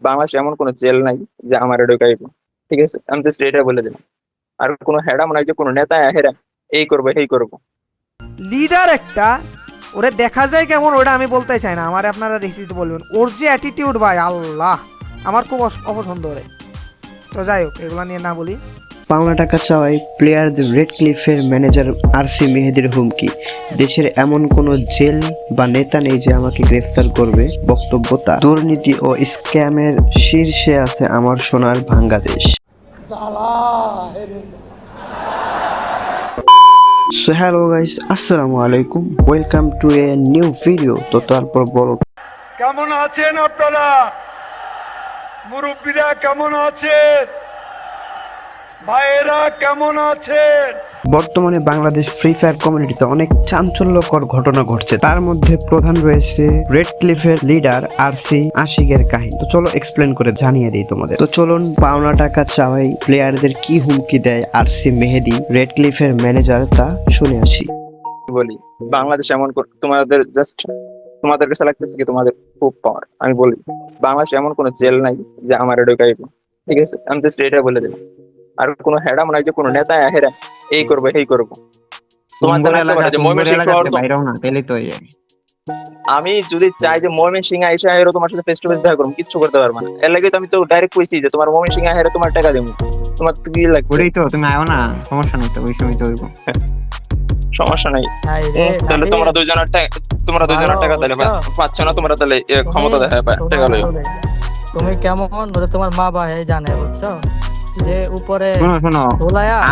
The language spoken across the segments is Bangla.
বাংলাদেশে এমন কোনো জেল নাই যে আমার ঢুকাইব। ঠিক আছে, আমি জাস্ট এটা বলে দিলাম। আর কোনো হেডা মনে হয় যে কোনো নেতা হেরা এই করবো এই করবো। লিডার একটা, ওরে দেখা যায় কেমন ওটা আমি বলতে চাই না, আমার আপনারা রিসিট বলবেন। ওর যে অ্যাটিটিউড ভাই আল্লাহ, আমার খুব অপছন্দ ওরে। তো যাই হোক, এগুলো নিয়ে না বলি। পাওনা টাকা চাওয়ায় প্লেয়ারদের রেড ক্লিফের ম্যানেজার আরসি মেহেদির হুমকি, দেশের এমন কোনো জেল বা নেতা নেই যে আমাকে গ্রেফতার করবে। বক্তব্য তার, দুর্নীতি ও স্ক্যামের শীর্ষে আছে আমার সোনার বাংলাদেশ। সো হ্যালো গাইস, আসসালামু আলাইকুম, welcome to a new video. তো তারপর বলো, কেমন আছেন আপনারা? মুরব্বীরা কেমন আছেন? ভাইয়েরা কেমন আছেন? বর্তমানে বাংলাদেশ ফ্রি ফায়ার কমিউনিটিতে অনেক চাঞ্চল্যকর ঘটনা ঘটছে। তার মধ্যে প্রধান রয়েছে রেড ক্লিফের লিডার আরসি আশিকের কাহিনী। তো চলো এক্সপ্লেন করে জানিয়ে দিই তোমাদের। তো চলুন, পাওনা টাকা চাওয়াই প্লেয়ারদের কি হুমকি দেয় আরসি মেহেদি, রেড ক্লিফের ম্যানেজার, তা শুনে আসি। বলি, বাংলাদেশ এমন তোমাদের জাস্ট তোমাদের কাছে লাগতেছে কি তোমাদের খুব পাওয়ার। আমি বলি, বাংলাদেশে এমন কোনো জেল নাই যে আমার ঢুকাইব। ঠিক আছে, আমি জাস্ট এটা বলে দিলাম। আর কোনো হেডা মনে হয় যে কোনো নেতা হেরা এই করবো এই করবো। আমি যদি চাই যে ময়মনসিংহ আইসা হেরো তোমার সাথে ফেস টু ফেস দেখা করবো, কিচ্ছু করতে পারবো না। এর লাগে তো আমি তো ডাইরেক্ট কইছি যে তোমার ময়মনসিংহ হেরে তোমার টাকা দেবো। তোমার তো কি লাগছে? ওটাই তো, তুমি আয়ো না, সমস্যা নাই তো, ওই সময় তো হইব। সমস্যা নাই। তাহলে তোমরা দুজনের টাকা তাহলে পাচ্ছ না, তোমরা তাহলে ক্ষমতা দেখা টাকা লইও। তুমি কেমন ওরে তোমার মা ভাই জানে, বুঝছো? যে উপরে শোনো,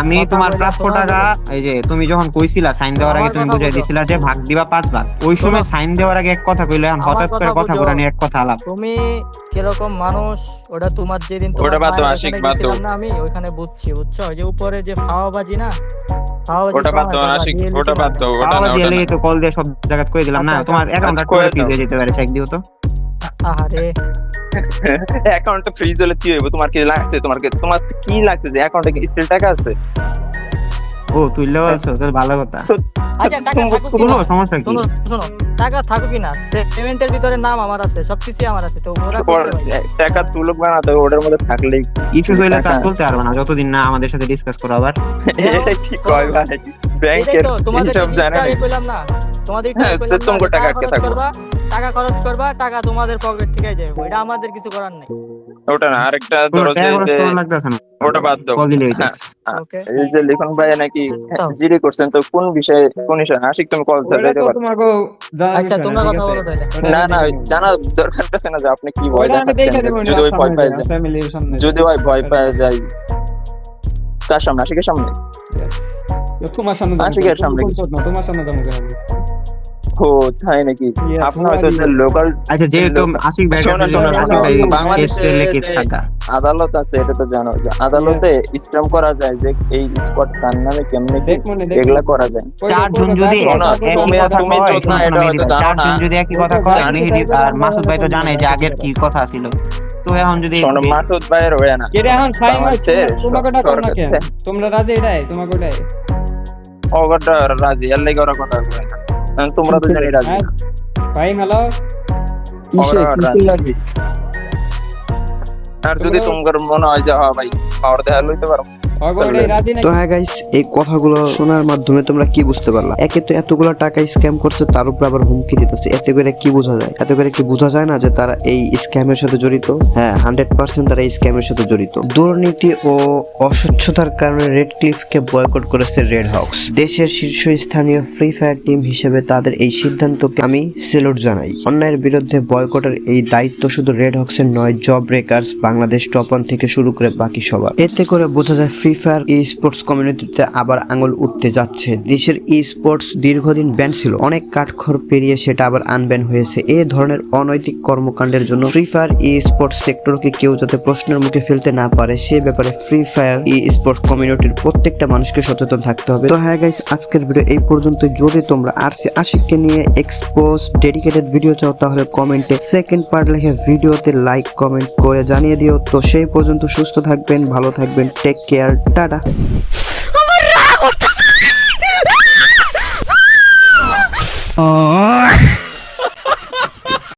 আমি তোমার প্রাপ্য টাকা, এই যে তুমি যখন কইছিলা সাইন দেওয়ার আগে তুমি বুঝাই দিছিলা যে ভাগ দিবা 5 ভাগ, ওই সময় সাইন দেওয়ার আগে এক কথা কইলে এখন হঠাৎ করে কথা বলে এক কথা আলাপ। তুমি কিরকম মানুষ ওটা তোমার যেদিন ওটা বাদ দাও, আশিক বাদ দাও না, আমি ওইখানে বুঝছি, বুঝছো? যে উপরে যে ফাওয়াবাজি না, ওটা বাদ দাও আশিক, ওটা বাদ দাও। ওটা না, ওটা তো কল দিয়ে সব জায়গা কই দিলাম না। তোমার অ্যাকাউন্টটা করে দিয়ে যেতে পারে, চেক দিও তো। আরে অ্যাকাউন্টটা ফ্রিজ হলে কি হইব? তোমার কি লাগছে? তোমার কি লাগছে যে অ্যাকাউন্টে কি স্টিল টাকা আছে? ও তুই লেওয়ালছো, তাহলে ভালো কথা। আচ্ছা, টাকা থাকুক কোনো সমস্যা কি? শোনো, টাকা থাকুক কি না, পেমেন্টের ভিতরে নাম আমার আছে, সবকিছু আমার আছে। তো ওরা টাকা তুলুক বানাতে ওটার মধ্যে থাকলেই ইস্যু হইলে কাজ করতে পারবে না যতদিন না আমাদের সাথে ডিসকাস করো। আবার এটা কি কয় ভাই, ব্যাংকের সব জানেন না। কইলাম না তোমাদের তোমার টাকা আটকে থাকবে, টাকা খরচ করবা, টাকা তোমাদের পকেট থেকে যাবে, এটা আমাদের কিছু করার নাই। ওটা না, আরেকটা ধরো যে ওটা বাদ দাও। ওকে, এই যে লিখন ভাই নাকি জিডি করছেন, তো কোন বিষয়ে আশিক তুমি কল দিতে পারো? আচ্ছা তোমরা কথা বলো তাহলে। না না, জানা দরকার আছে না যে আপনি কি ভয় দেখাচ্ছেন। যদি ওই ভয় পায় যায়, যদি ওই ভয় পায় যায়, কার সামনে? আশিকের সামনে? তোমার সামনে, আশিকের সামনে তোমার সামনে যাবো। ও তাই নাকি? আপনার হয়তো লোকাল, আচ্ছা যেহেতু আশিক ভাই বাংলাদেশে আদালত আছে, এটা তো জানো। আদালতে স্ট্যাম্প করা যায় যে এই স্পট কার নামে কেমনে কি এগুলা করা যায়। চারজন যদি যদি একই কথা কয়, মেহেদী আর মাসুদ ভাই তো জানে যে আগের কি কথা ছিল। তো এখন যদি মাসুদ ভাইয়ের হয়ে না, এখন তোমরা রাজি? এটাই তোমাকে ওটাই ওটা রাজি, এর লাগে ওরা কথা কয় না। তোমরা তো জানি রাজি ভাই। হ্যালো, আর যদি তোমার মনে হয় যে হ্যাঁ ভাই পাওয়ার দেখা লইতে পারো। তো হ্যাঁ গাইস, এই কথাগুলো শোনার মাধ্যমে তোমরা কি বুঝতে পারলা? একে তো এতগুলো টাকা স্ক্যাম করছে, তার উপর আবার হুমকি দিতেছে। এতে করে কি বোঝা যায়? এতে করে কি বোঝা যায় না যে তারা এই স্ক্যামের সাথে জড়িত? হ্যাঁ, 100% তারা এই স্ক্যামের সাথে জড়িত। দুর্নীতি ও অস্বচ্ছতার কারণে রেড ক্লিফকে বয়কট করেছে রেড হক্স। দেশের শীর্ষস্থানীয় ফ্রি ফায়ার টিম হিসেবে তাদের এই সিদ্ধান্তকে আমি স্যালুট জানাই। অন্যায়ের বিরুদ্ধে বয়কটের এই দায়িত্ব শুধু রেড হক্সের নয়, জব ব্রেকার্স, বাংলাদেশ টপ 1 থেকে শুরু করে বাকি সবার। এতে করে বোঝা যায় ফ্রি ফায়ার ই স্পোর্টস কমিউনিটিতে আবার আঙুল উঠতে যাচ্ছে। দেশের ই স্পোর্টস দীর্ঘদিন ব্যান ছিল, অনেক কাঠখড় পেরিয়ে সেটা আবার আনব্যান হয়েছে। এই ধরনের অনৈতিক কর্মকাণ্ডের জন্য ফ্রি ফায়ার ই স্পোর্টস সেক্টরকে কেউ যাতে প্রশ্নের মুখে ফেলতে না পারে, সে ব্যাপারে ফ্রি ফায়ার ই স্পোর্টস কমিউনিটির প্রত্যেকটা মানুষকে সচেতন থাকতে হবে। তো হ্যাঁ গাইস, আজকের ভিডিও এই পর্যন্ত। যদি তোমরা আরসি আশিককে নিয়ে এক্সপোজ ডেডিকেটেড ভিডিও চাও, তাহলে কমেন্টে সেকেন্ড পার্ট লিখে ভিডিওতে লাইক কমেন্ট করে জানিয়ে দিও। তো সেই পর্যন্ত সুস্থ থাকবেন, ভালো থাকবেন, টেক কেয়ার, টাটা। আমার রাগ